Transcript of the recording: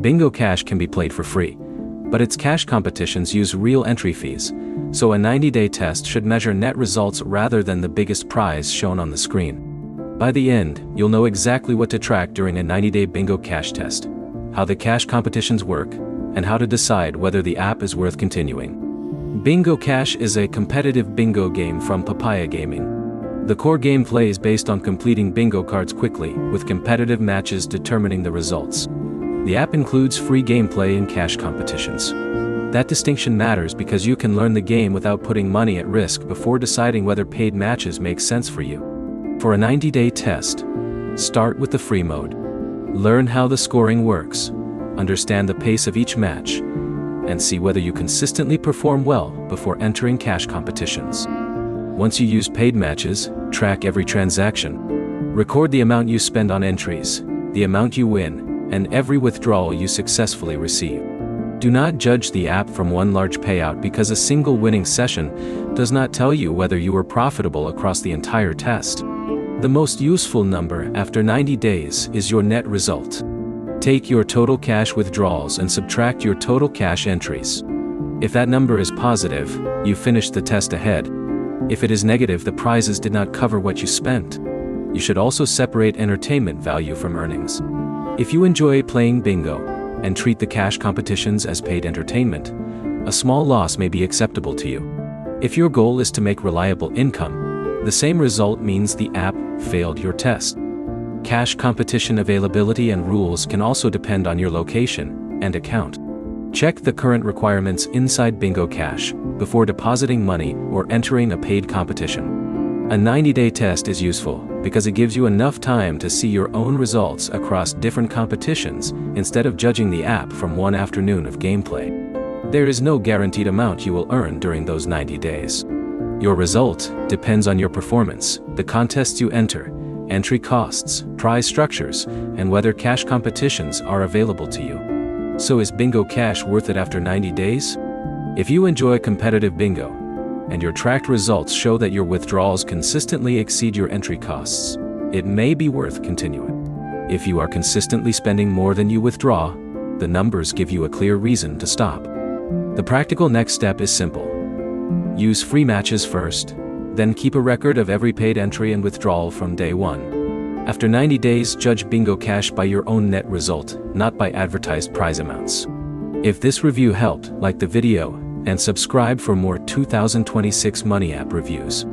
Bingo Cash can be played for free, but its cash competitions use real entry fees, so a 90-day test should measure net results rather than the biggest prize shown on the screen. By the end, you'll know exactly what to track during a 90-day Bingo Cash test, how the cash competitions work, and how to decide whether the app is worth continuing. Bingo Cash is a competitive bingo game from Papaya Gaming. The core gameplay is based on completing bingo cards quickly, with competitive matches determining the results. The app includes free gameplay and cash competitions. That distinction matters because you can learn the game without putting money at risk before deciding whether paid matches make sense for you. For a 90-day test, start with the free mode. Learn how the scoring works, understand the pace of each match, and see whether you consistently perform well before entering cash competitions. Once you use paid matches, track every transaction. Record the amount you spend on entries, the amount you win, and every withdrawal you successfully receive. Do not judge the app from one large payout because a single winning session does not tell you whether you were profitable across the entire test. The most useful number after 90 days is your net result. Take your total cash withdrawals and subtract your total cash entries. If that number is positive, you finished the test ahead. If it is negative, the prizes did not cover what you spent. You should also separate entertainment value from earnings. If you enjoy playing bingo and treat the cash competitions as paid entertainment, a small loss may be acceptable to you. If your goal is to make reliable income, the same result means the app failed your test. Cash competition availability and rules can also depend on your location and account. Check the current requirements inside Bingo Cash before depositing money or entering a paid competition. A 90-day test is useful because it gives you enough time to see your own results across different competitions instead of judging the app from one afternoon of gameplay. There is no guaranteed amount you will earn during those 90 days. Your result depends on your performance, the contests you enter, entry costs, prize structures, and whether cash competitions are available to you. So is Bingo Cash worth it after 90 days? If you enjoy competitive bingo, and your tracked results show that your withdrawals consistently exceed your entry costs, it may be worth continuing. If you are consistently spending more than you withdraw, the numbers give you a clear reason to stop. The practical next step is simple. Use free matches first, then keep a record of every paid entry and withdrawal from day one. After 90 days, judge Bingo Cash by your own net result, not by advertised prize amounts. If this review helped, like the video, and subscribe for more 2026 Money App reviews.